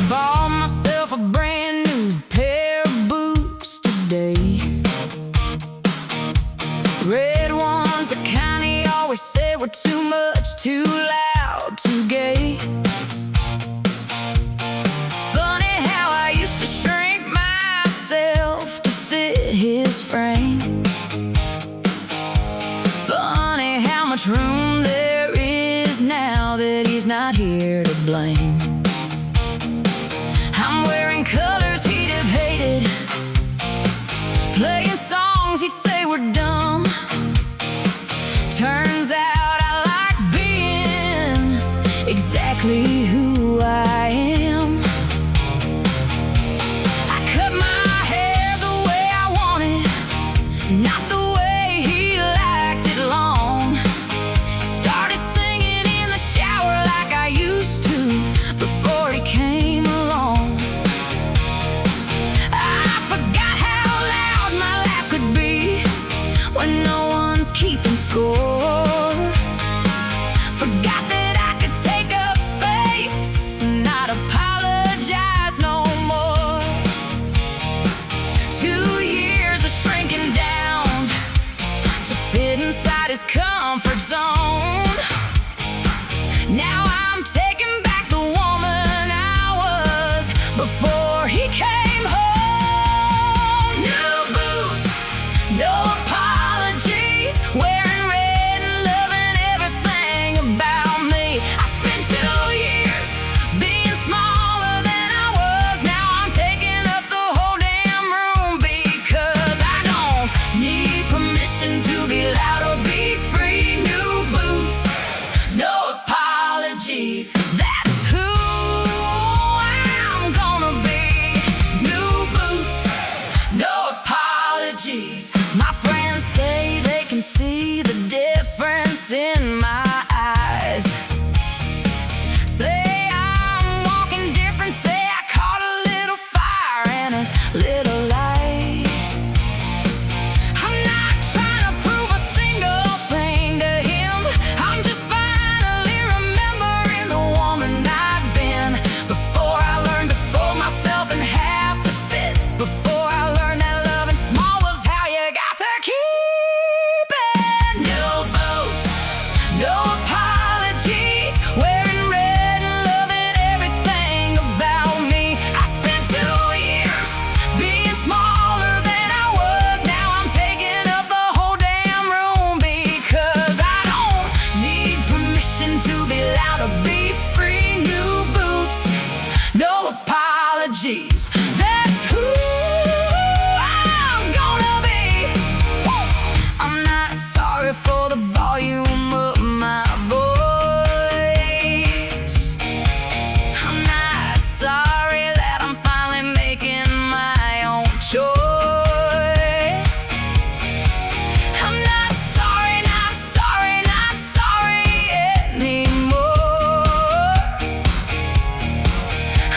Bought myself a brand new pair of boots today. Red ones, the kind he always said were too much, too loud, too gay. Funny how I used to shrink myself to fit his frame. Funny how much room there is now that he's not here to blame. I'm wearing colors he'd have hated, playing songs he'd say were dumb. Turns out I like being exactly who I am. I cut my hair the way I wanted, not the way he liked it long. Started singing in the shower like I used to before he came along. I forgot how loud my laugh could be when no one's keeping score. Forgot that I could take up space and not apologize no more. 2 years of shrinking down to fit inside his comfort zone. Now I'm taking back the woman I was before he came home. New boots, no apologies, wearing red and loving everything about me. I spent 2 years being smaller than I was. Now I'm taking up the whole damn room because I don't need permission to be loud or be free. New boots, no apologies. That's who I'm gonna be. New boots, no apologies. My friends say they can see the difference in my eyes. Say I'm walking different, say I caught a little fire and a little light. I'm not trying to prove a single thing to him. I'm just finally remembering the woman I've been. Before I learned to fold myself in half to fit. Before I learned that loving small was how you got to keep it. New boots, no apologies, wearing red and loving everything about me. I spent 2 years being smaller than I was. Now I'm taking up the whole damn room because I don't need permission to be loud or be free. New boots, no apologies. That's who I'm gonna be. I'm not sorry for the volume of my voice. I'm not sorry that I'm finally making my own choice. I'm not sorry, not sorry, not sorry anymore.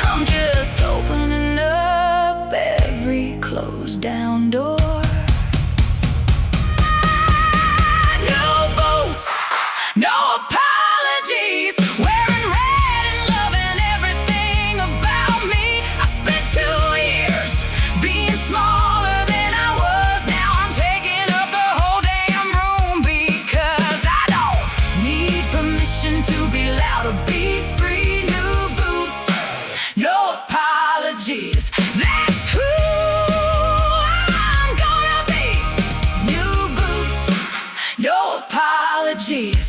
I'm just opening up every closed down door. No boots, no apologies, wearing red and loving everything about me. I spent 2 years being smaller than I was. Now I'm taking up the whole damn room because I don't need permission to be loud or be free. New boots, no apologies. That's who I'm gonna be. New boots, no apologies.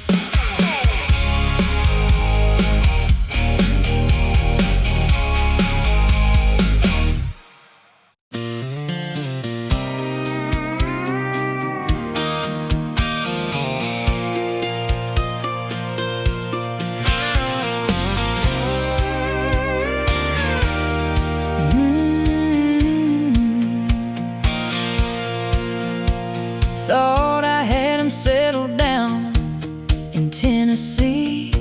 Thought I had him settled down in Tennessee.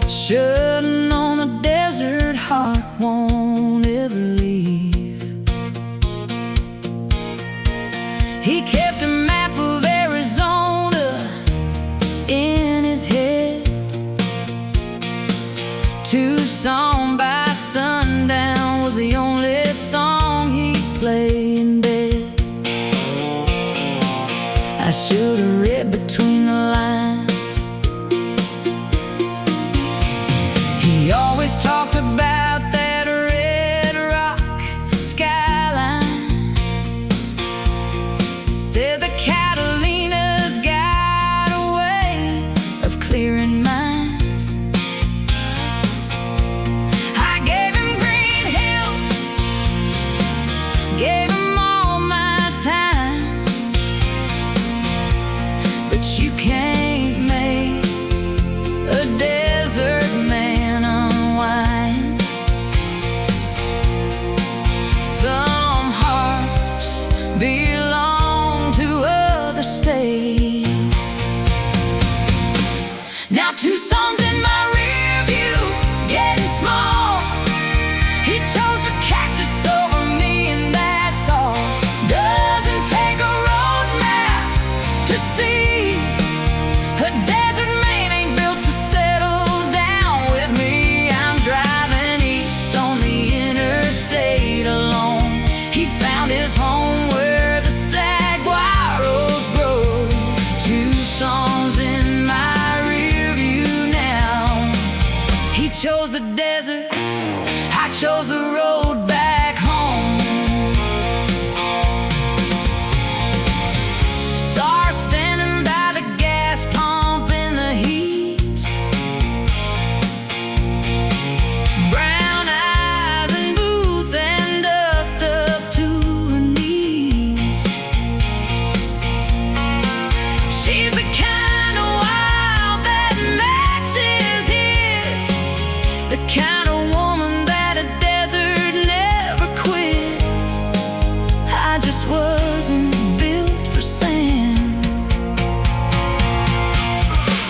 Should've known the song by sundown was the only song he'd play in bed. I should have read between the lines. He always talked about that red rock skyline. Said the Catalina's got a way of clearing minds. I gave him green hills, gave him all my time, but you can't make a desert man unwind. Some hearts belong to other states. Now Tucson's in my rear view, getting small. He chose the cactus over me, and that's all. Doesn't take a road map to see a desert man ain't built to settle down with me. I'm driving east on the interstate alone. He found his home where the saguaros grow. Tucson's in my rear view now. He chose the desert, I chose the road back home. Saw her standing by the gas pump in the heat. Brown eyes and boots and dust up to her knees. She's the kind of wild that matches his, the kind of woman that a desert never quits. I just wasn't built for sand.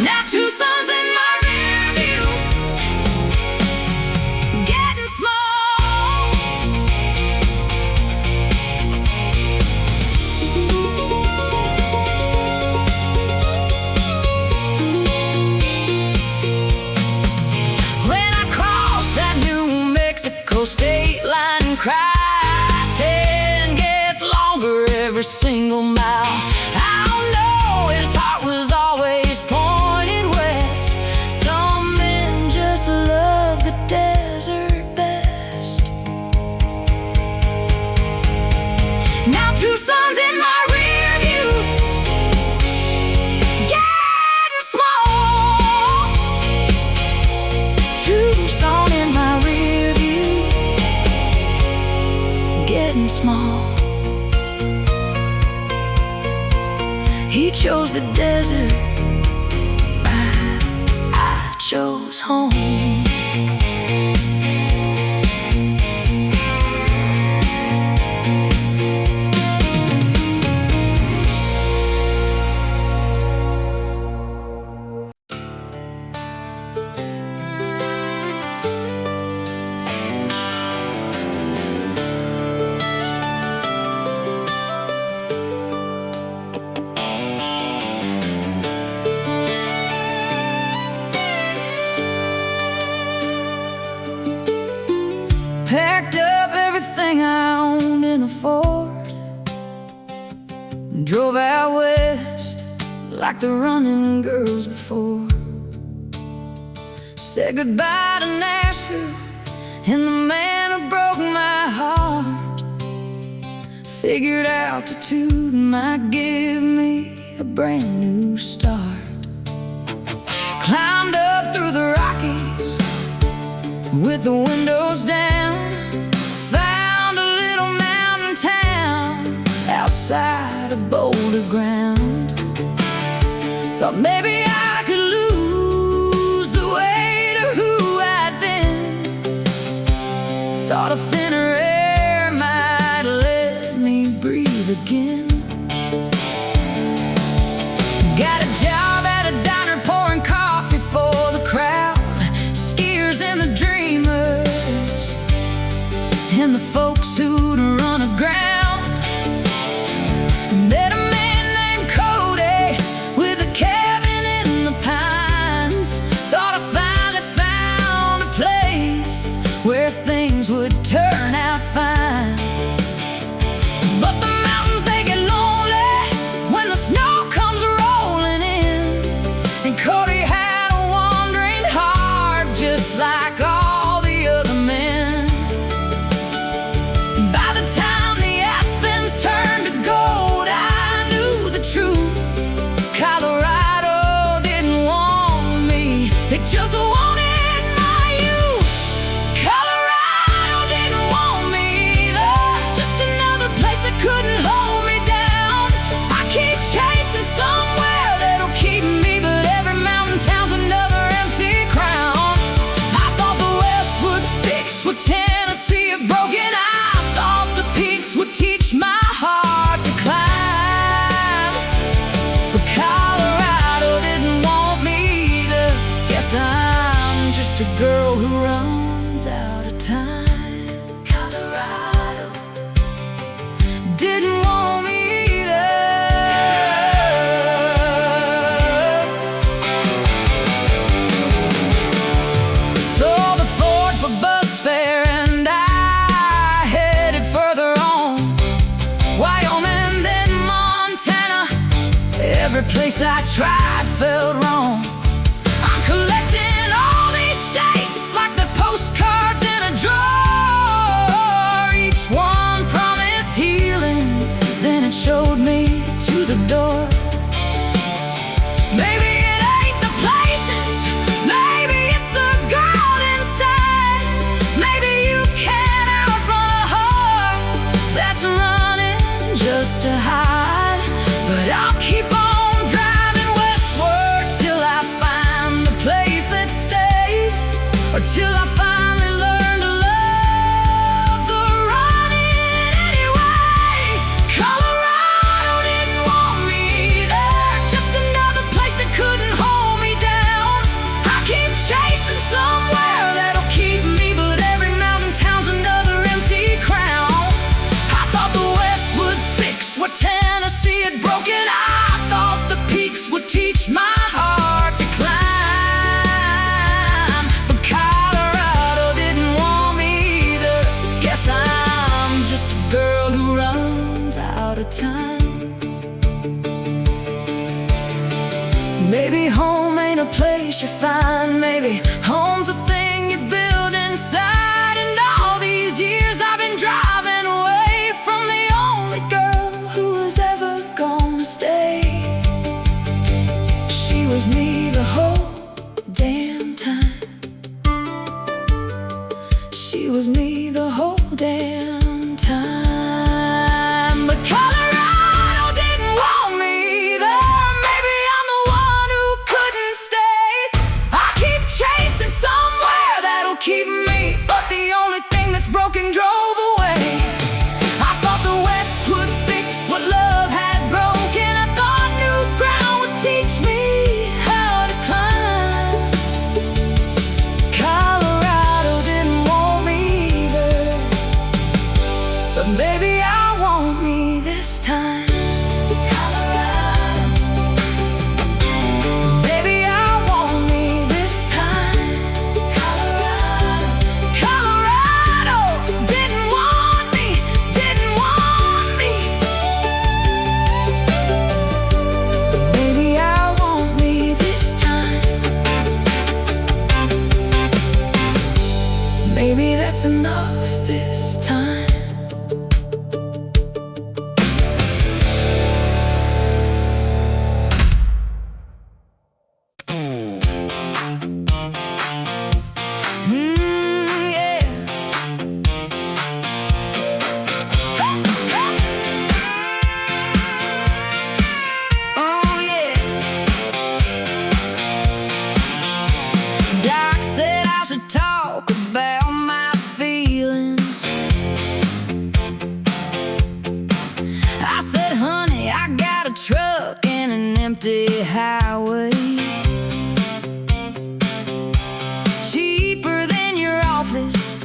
Now Tucson's in my rear view, getting small. When I cross that New Mexico state line and cry, 10 gets longer every single mile. I don't know, his heart was always pointed west. Some men just love the desert best. Now Tucson's in my rear view, getting small. Tucson in my rear view, getting small. He chose the desert, I chose home. Packed up everything I owned in a Ford and drove out west like the running girls before. Said goodbye to Nashville and the man who broke my heart. Figured altitude might give me a brand new start. Climbed up through the Rockies with the windows down. Found a little mountain town outside of Boulder ground. Thought maybe I could lose the weight of who I'd been. Thought a thinner air might let me breathe again. Got a job at a diner pouring coffee for the crowd, skiers and the dreamers, and the folks who'd run aground. Met a man named Cody with a cabin in They just wanted my youth. Colorado didn't want me either, just another place that couldn't hold me down. I keep chasing somewhere that'll keep me, but every mountain town's another empty crown. I thought the West would fix what Tennessee had broken. I thought the peaks would teach my heart to climb, but Colorado didn't want me either. Guess I'm just a girl who runs out of time. Colorado didn't want me either. Sold the Ford for bus fare and I headed further on. Wyoming, then Montana. Every place I tried felt wrong. I'm collecting all these states like the postcards in a drawer. Each one promised healing, then it showed me to the door. Maybe it ain't the places, maybe it's the girl inside. Maybe you can't outrun a heart that's running just to hide. But I'll keep on driving westward till I find the place that stays, or till I finally learn to love the running anyway. Colorado didn't want me either, just another place that couldn't hold me down. I keep chasing somewhere that'll keep me, but every mountain town's another empty crown. I thought the West would fix what Tennessee had broken. I thought the peaks would teach my heart to climb, but Colorado didn't want me either. Guess I'm just a girl who runs out of time. Maybe home ain't a place you find. Maybe home's a thing you build inside. And all these years I've been driving away from the only girl who was ever gonna stay. She was me the whole damn time. She was me the whole damn time. But Colorado didn't want me either. Maybe I'm the one who couldn't stay. I keep chasing somewhere that'll keep me, but the only thing that's broken drove away. I thought the West would fix what love had broken. I thought new ground would teach me how to climb. Colorado didn't want me either, but maybe I want me this time. Colorado, maybe I want me this time. Colorado, Colorado didn't want me, didn't want me. Maybe I want me this time. Maybe that's enough this time. Yeah. Oh yeah. Doc said I should talk about my feelings. I said, honey, I got a truck and an empty highway, cheaper than your office,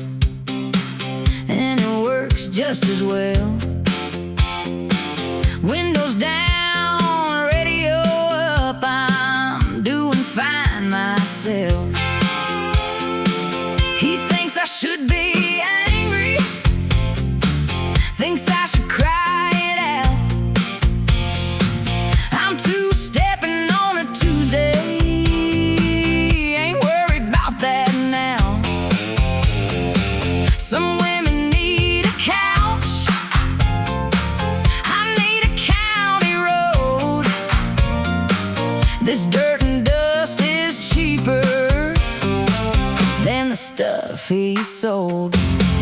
and it works just as well. Windows down, radio up, I'm doing fine myself. He thinks I should be angry, thinks I should cry it out. I'm two-stepping on a Tuesday, ain't worried about that now. Some women need a couch, stuff he sold.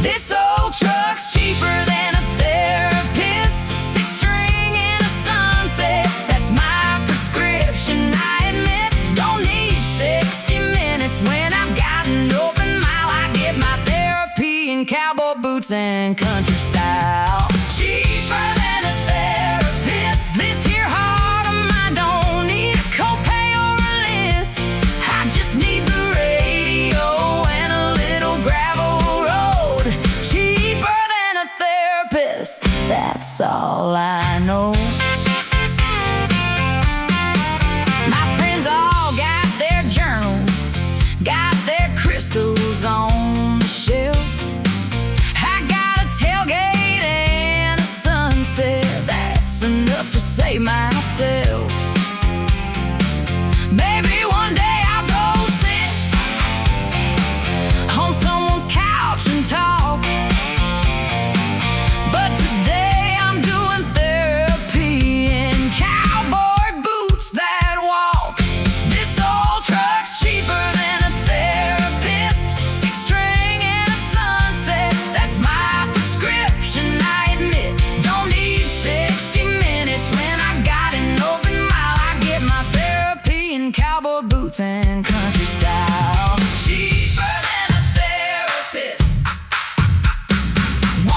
This old truck's cheaper than a therapist. Six string and a sunset, that's my prescription. I admit, don't need 60 minutes when I've got an open mile. I get my therapy in cowboy boots and country style. Cheaper than a therapist. This here heart of mine don't need a copay or a list. I just need the radio and a little gravel road. Cheaper than a therapist, that's all I know. My friends all got their journals, got their crystals on the shelf. I got a tailgate and a sunset, that's enough to save myself. Maybe one day I'll go sit on someone's couch and talk, but today I'm doing therapy in cowboy boots that walk. This old truck's cheaper than a therapist. Six string and a sunset, that's my prescription. I admit, don't need 60 minutes when I've got an open mile. I get my therapy in cowboy boots and country style. Cheaper than a therapist. 1,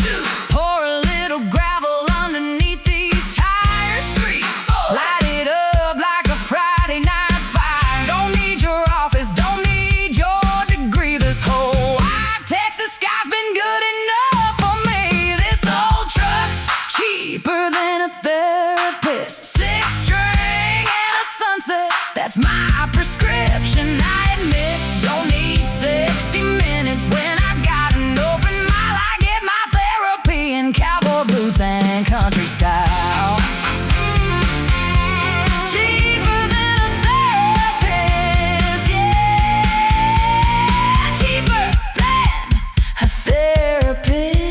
2, pour a little gravel underneath these tires. 3, 4, light it up like a Friday night fire. Don't need your office, don't need your degree. This whole wide Texas sky's been good enough for me. This old truck's cheaper than a therapist. Six string and a sunset, that's my prescription. I admit, don't need 60 minutes when I've got an open mile. I get my therapy in cowboy boots and country style. Cheaper than a therapist, yeah. Cheaper than a therapist.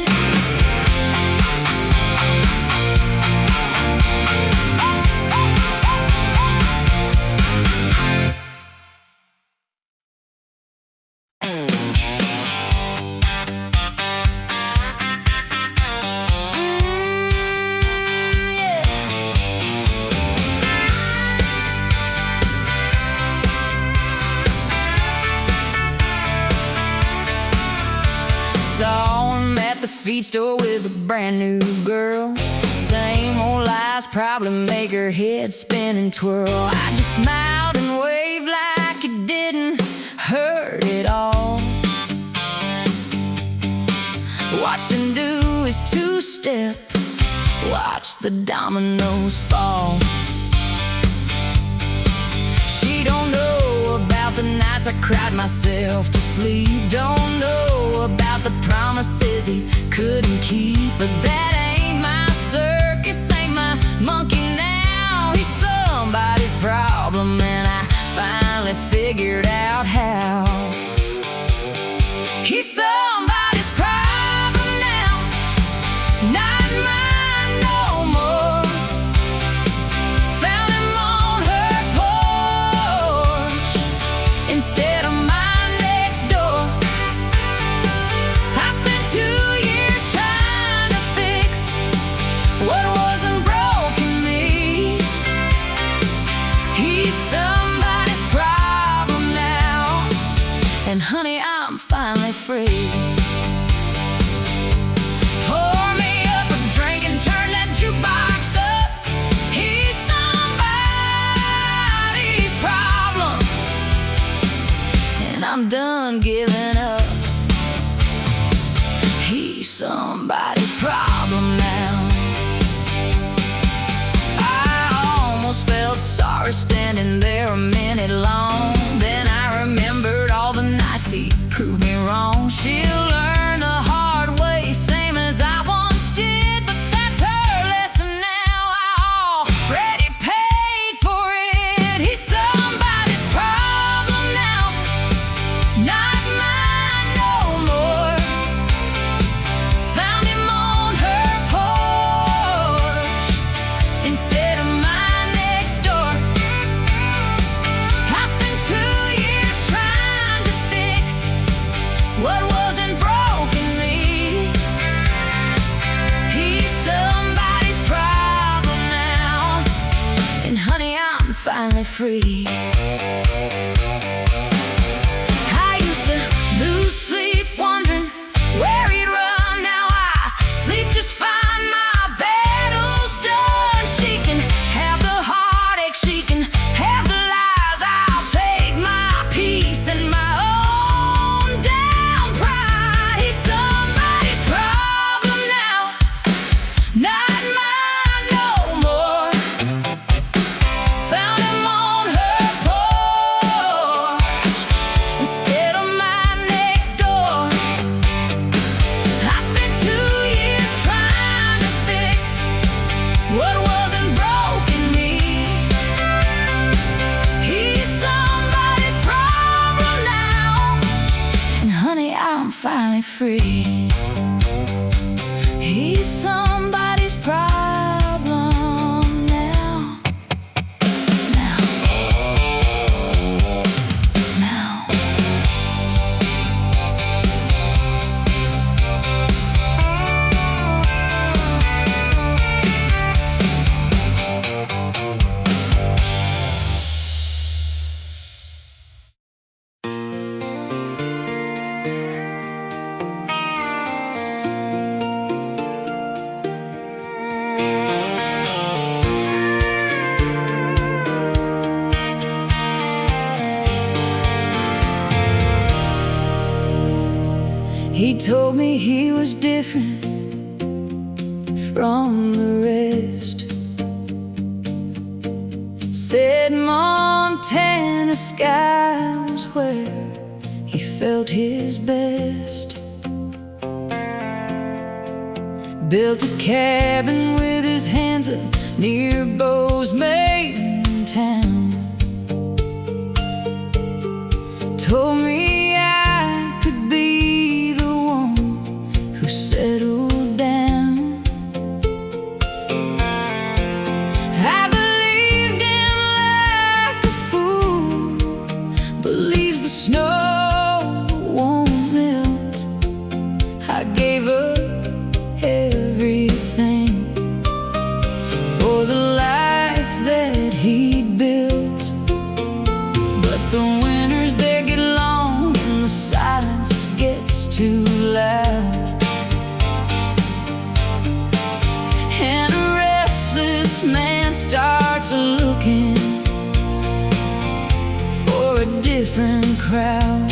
Saw him at the feed store with a brand new girl. Same old lies probably make her head spin and twirl. I just smiled and waved like it didn't hurt at all. Watched him do his two-step, watched the dominoes fall. She don't know about the nights I cried myself to sleep. Don't know about the promises he couldn't keep. But that ain't my circus, ain't my monkey now. He's somebody's problem, and I finally figured out how. He's somebody's problem now, not mine no more. Found him on her porch instead of mine next door. I spent 2 years trying to fix what wasn't broken me. He's somebody's problem now, and honey, I'm finally free. Pour me up a drink and turn that jukebox up. He's somebody's problem, and I'm done giving up. He's somebody's problem now. I almost felt sorry standing there a minute long. Then I remembered all the nights he proved me wrong. She'll learn the hard way, same as I once did. But that's her lesson now, I already paid for it. He's somebody's problem now, not mine no more. Found him on her porch instead of mine next door. I spent 2 free. I used to lose sleep wondering where he'd run. Now I sleep just fine, my battle's done. She can have the heartache, she can have the lies. I'll take my peace and my own down pride. He's somebody's problem now, not mine no more. Found him on her porch instead of my next door. I spent 2 years trying to fix what wasn't broke in me. He's somebody's problem now, and honey, I'm finally free. He's somebody's problem now. Now. He told me he was different from the rest. Said Montana sky was where he felt his best. Built a cabin with his hands up near Bozeman town. Told me I could be the one who settled down. I believed him like a fool believes the snow won't melt. I gave up everything for the life that he'd built. But the winters, they get long and the silence gets too loud, and a restless man starts looking for a different crowd.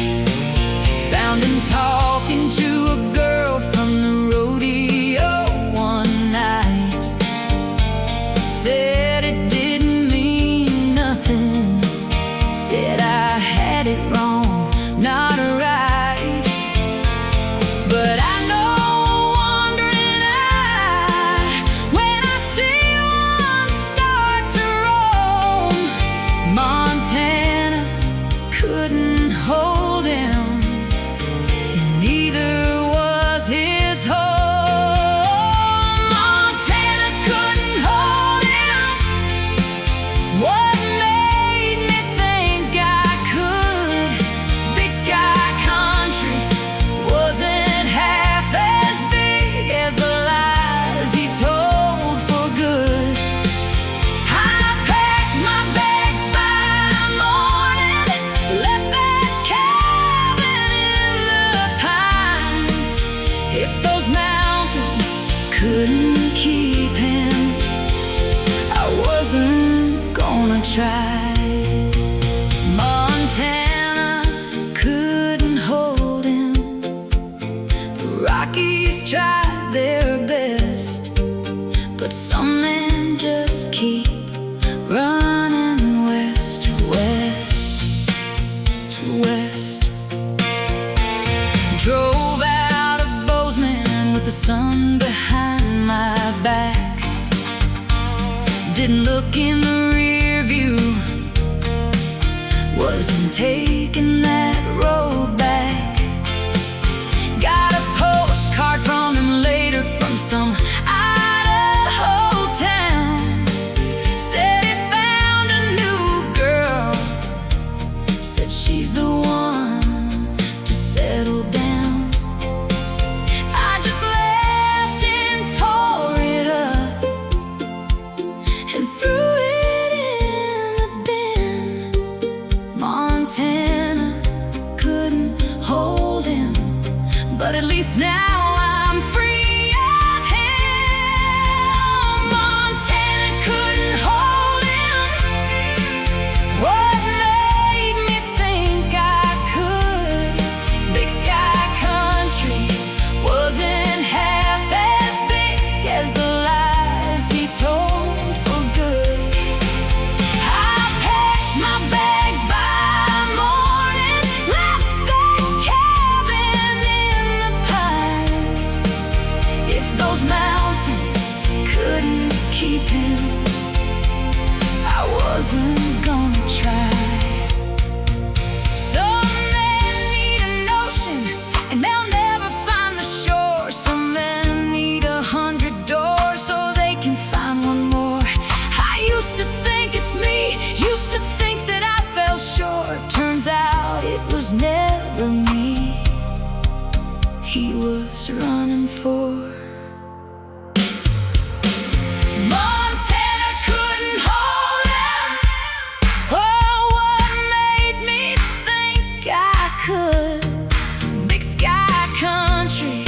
Found him talking to a girl from the rodeo one night. Said it didn't mean nothing. Said I had it wrong, not right. But I know wandering eye when I see one start to roam. Montana couldn't hold him, and neither was his home. Montana couldn't hold him. What made me think I could? Big sky country wasn't half as big as the lies he told for good. I packed my bags by morning, left that cabin in the pines. If those mountains couldn't keep him, I wasn't gonna try. Montana couldn't hold him. The Rockies tried their best, but some men just keep running west to west to west. Drove out of Bozeman with the sun behind my back. Didn't look in the rear view, wasn't taking that road back. Got a postcard from him later from some Idaho town. Said he found a new girl, said she's the one to settle down. I just left and tore it up and threw it in the bin. but at least now I'm free of him. Montana couldn't hold him. What made me think I could? Big sky country wasn't half as big as the lies he told for good. I packed my bags by morning, left that cabin in the pines. If those mountains couldn't keep him, I wasn't gonna try. Some men need an ocean and they'll never find the shore. Some men need 100 doors so they can find one more. I used to think it's me, used to think that I fell short. Turns out it was never me he was running for. Montana couldn't hold him. Oh, what made me think I could? Big sky country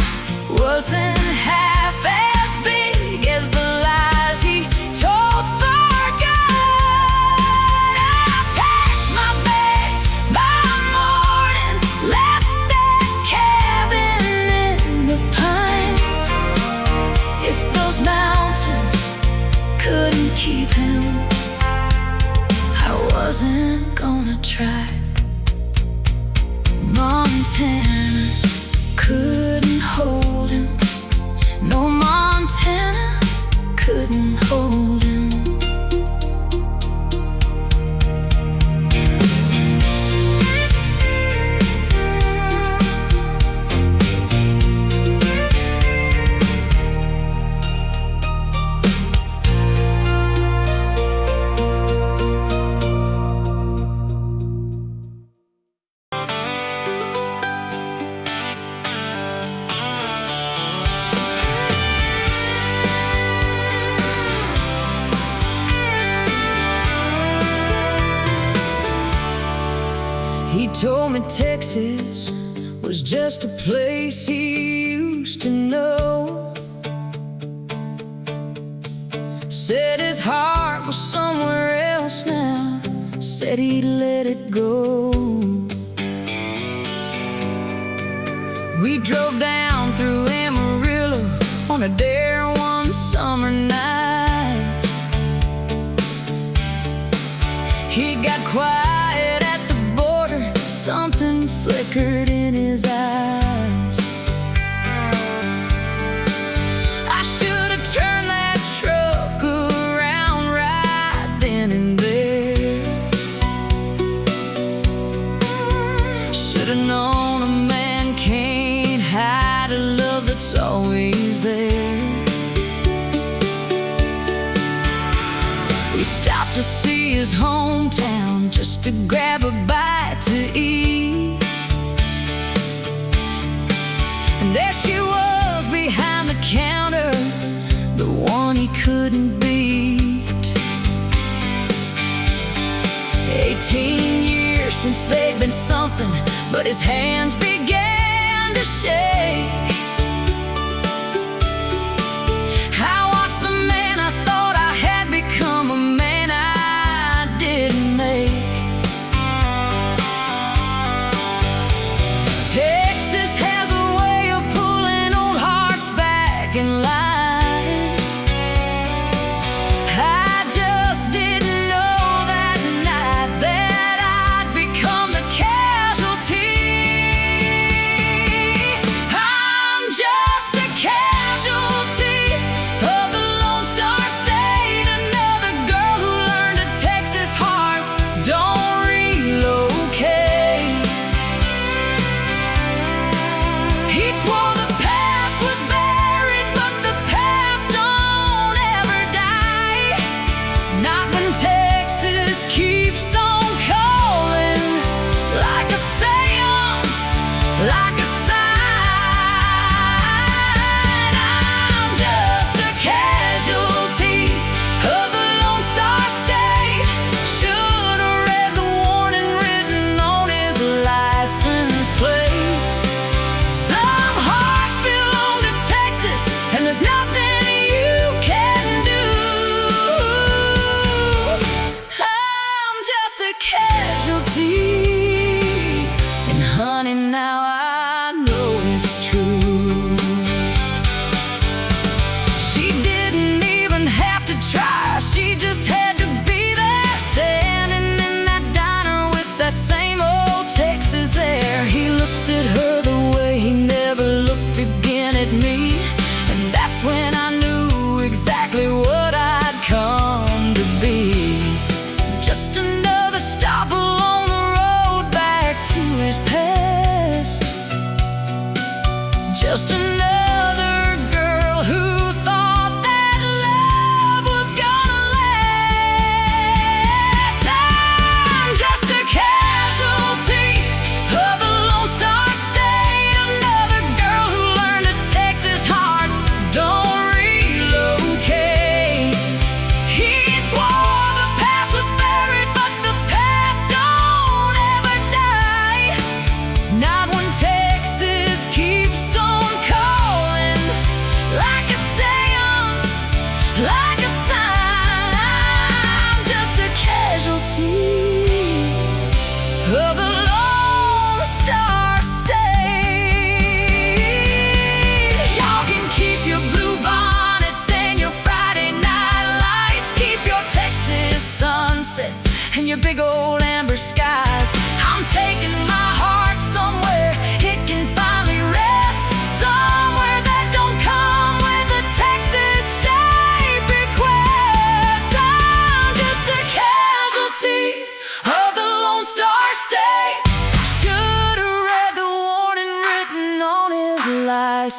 wasn't half as big as the lies he told for good. I packed my bags by morning, left that cabin in the pines. If those mountains couldn't keep him, I wasn't gonna try. Montana couldn't hold him. No, Montana couldn't hold him. He told me Texas was just a place he used to know. Said his heart was somewhere else now, said he'd let it go. We drove down through Amarillo on a dare one summer night. He got quiet at the border, something flickered in his eyes. I should have turned that truck around right then and there. Should have known a man can't hide a love that's always there. We stopped to see his hometown just to grab a bite to eat. And there she was behind the counter, the one he couldn't beat. 18 years since they'd been something, but his hands began to shake. I watched the man I thought I had become a man I didn't make. Texas has a way of pulling old hearts back in line. I just didn't know that night that I'd become the casualty. I'm just a casualty of the Lone Star State. Another girl who learned a Texas heart don't relocate. He swore the past was buried, but the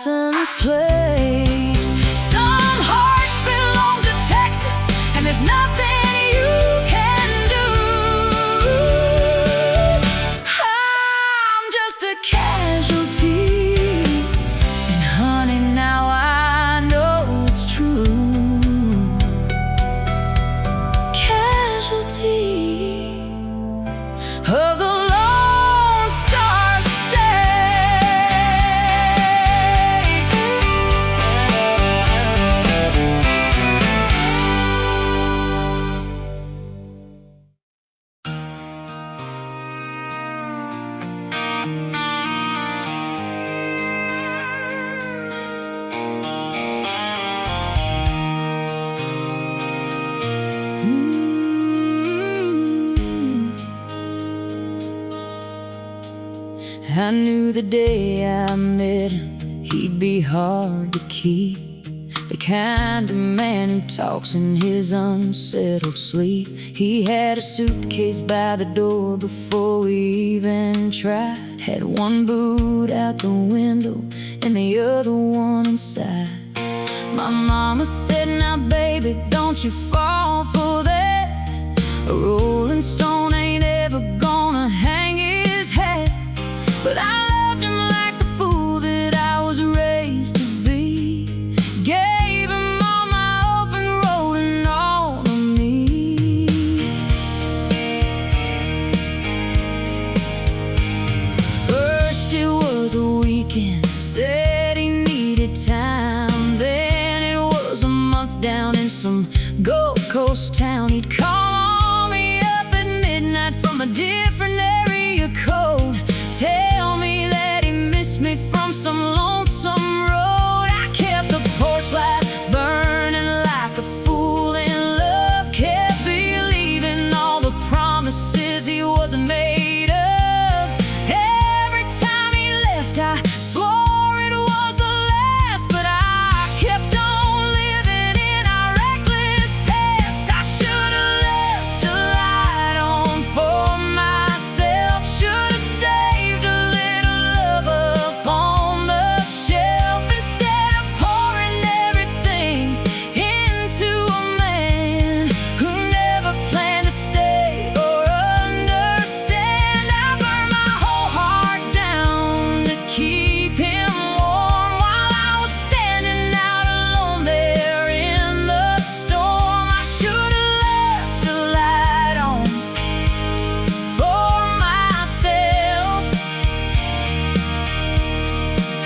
license plate. Some hearts belong to Texas, and there's nothing you can do. I'm just a casualty, and honey, now I know it's true. Casualty of the Lone Star State. I knew the day I met him, he'd be hard to keep. The kind of man who talks in his unsettled sleep. He had a suitcase by the door before we even tried. Had one boot out the window and the other one inside. My mama said, now baby, don't you fall for that. A rolling stone ain't ever gonna hang his hat. But I loved him like the fool that I was raised to be. Gave him all my open road and all of me. First it was a weekend, said he needed time. Then it was a month down in some Gulf Coast town. He'd call me up at midnight from a different area code. Tell me that he missed me from some lonesome road. I kept the porch light burning like a fool in love. Kept believing all the promises he wasn't made of. Every time he left, I swore it was the last. But I kept on living in our reckless past. I should have left a light on for myself. Should have saved a little love up on the shelf instead of pouring everything into a man who never planned to stay or understand. I burned my whole heart down to keep him warm while I was standing out alone there in the storm. I should have left a light on for myself.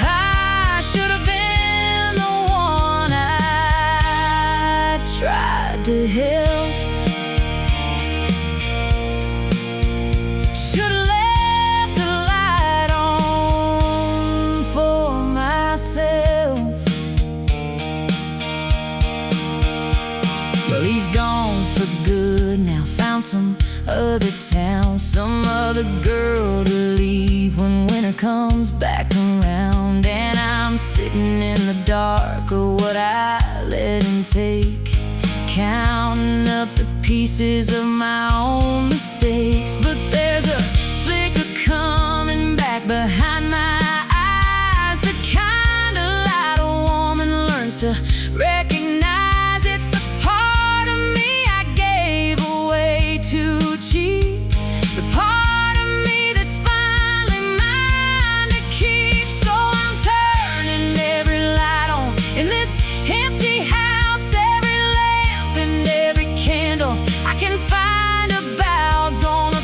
I should have been the one I tried to help. Should have left a light on for myself. Well, he's gone for good now, found some other town, some other girl to leave when winter comes back around. And I'm sitting in the dark of what I let him take, counting up the pieces of my own mistakes. But there's a flicker coming back behind my eyes, the kind of light a woman learns to recognize. It's the part of me I gave away too cheap, the part of me that's finally mine to keep. So I'm turning every light on in this empty house, every lamp and every candle I can find about. Gonna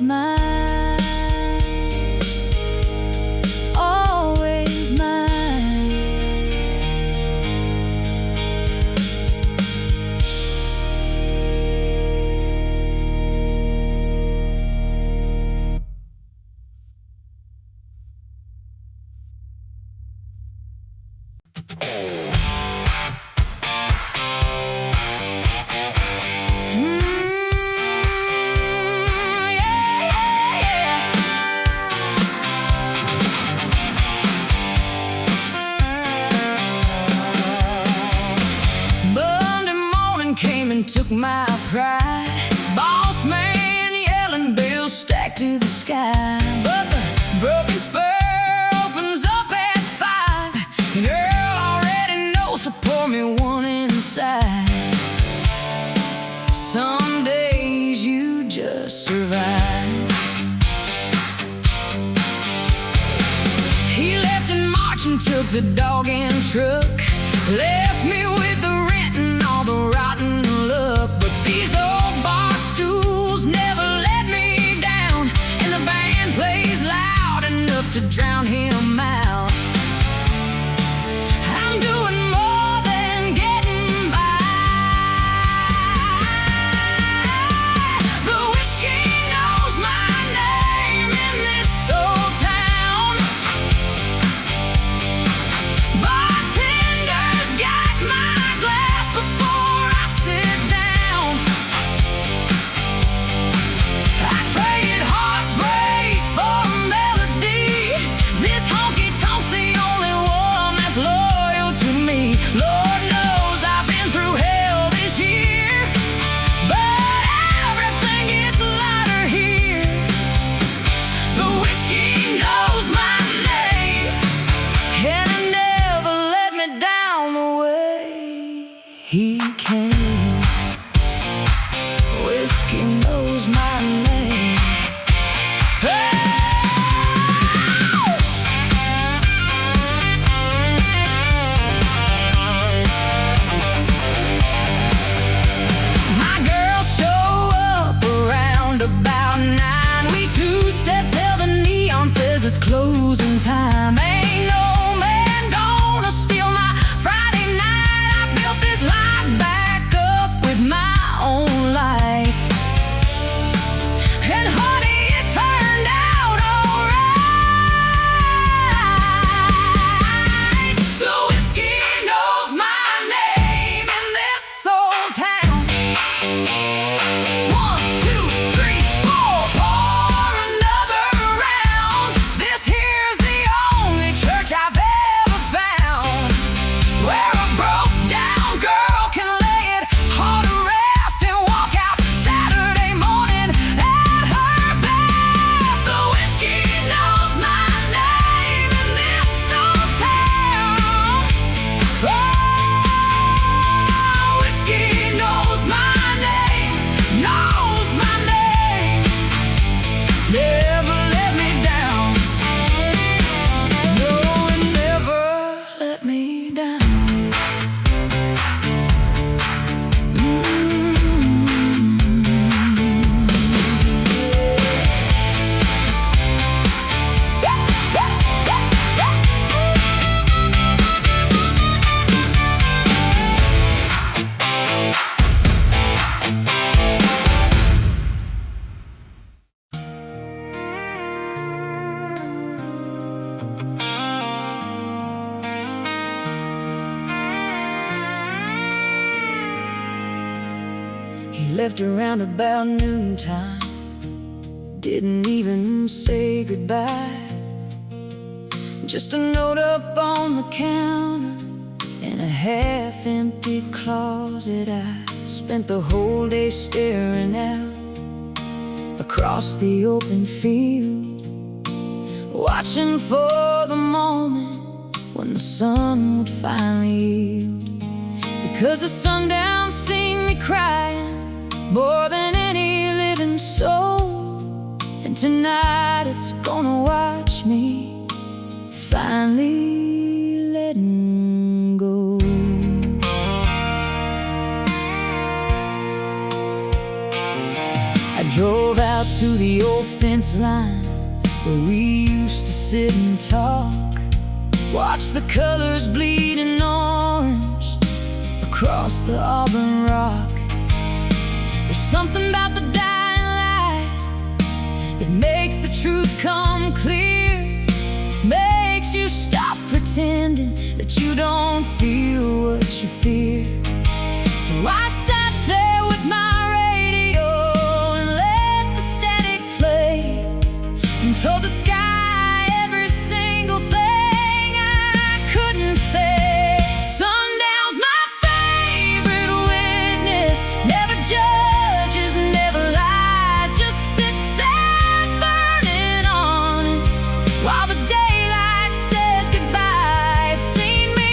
always mine, always mine. Took my pride. Boss man yelling bills stacked to the sky. But the broken spur opens up at 5, and Earl already knows to pour me one inside. Some days you just survive. He left in March and took the dog and truck, left me with the rent and all the rotten luck. But these old bar stools never let me down, and the band plays loud enough to drown him out. I'm doing more than getting by. The whiskey knows my name in this old town. Bartender's got my glass before I sit down. I traded heartbreak for melody. This honky-tonk's the only one that's loyal to me. Lord knows I've been through hell this year, but everything gets lighter here. The whiskey knows my name, and it never let me down the way he came. Whiskey knows my name. Hey! My girls show up around about 9. We two-step till the neon says it's closing time. Ain't no man gonna steal my Friday night. I built this life back up with my own light. And honey, it turned out alright. The whiskey knows my name in this old town. 1, 2, 3, 4, pour another round. This here's the only church I've ever found, where a broke down girl can lay it all to rest and walk out Saturday morning at her best. The whiskey knows my name in this old town. Oh, whiskey knows my name, knows my name. Never let me down. No, it never let me down. He left around about noontime, didn't even say goodbye. Just a note up on the counter and a half-empty closet. I spent the whole day staring out across the open field, watching for the moment when the sun would finally yield. Because the sundown seen me crying more than any living soul, and tonight it's gonna watch me finally letting go. I drove out out to the old fence line where we used to sit and talk. Watch the colors bleed in orange across the auburn rock. There's something about the dying light that makes the truth come clear, makes you stop pretending that you don't feel what you fear. So I sat there with my radio and let the static play, and told the sky every single thing I couldn't say. Sundown's my favorite witness, never judges, never lies, just sits there burning honest while the daylight says goodbye. It's seen me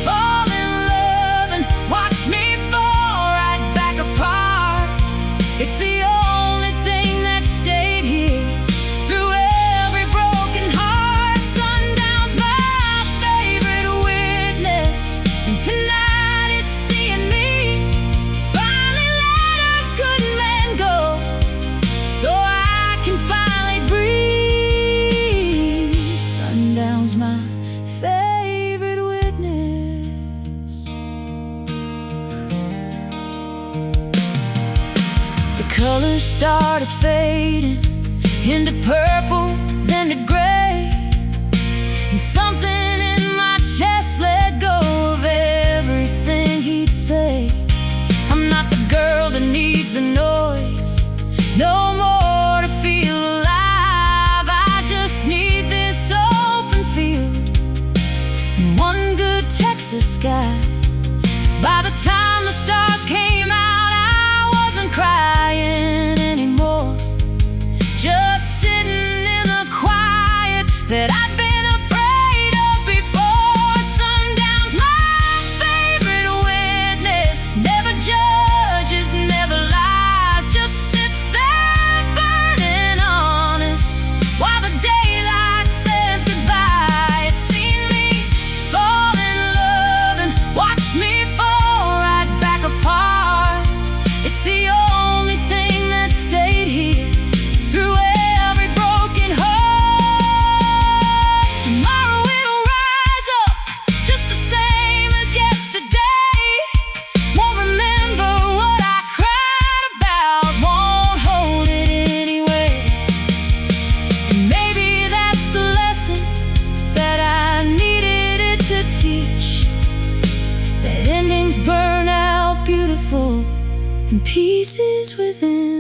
fall in love and watch me fall right back apart. It's the only thing that stayed here through every broken heart. Sundown's my favorite witness, and tonight it's seeing me finally let a good man go, so I can finally breathe. Sundown's my favorite witness. The colors started fading into purple, then to gray, and something in my chest let go of everything he'd say. I'm not the girl that needs the noise no more to feel alive. I just need this open field and one good Texas sky. By the time the stars came out, I wasn't crying anymore, just sitting in the quiet that I'd been afraid of before. Sundown's my favorite witness, never judges, never lies, just sits there burning honest while the daylight says goodbye. It's seen me fall in love and watch me fall right back apart. It's the only thing that stayed here through every broken heart. Tomorrow it'll rise up just the same as yesterday. Won't remember what I cried about, won't hold it anyway. And maybe that's the lesson that I needed it to teach, that endings burn out beautiful and peace is within.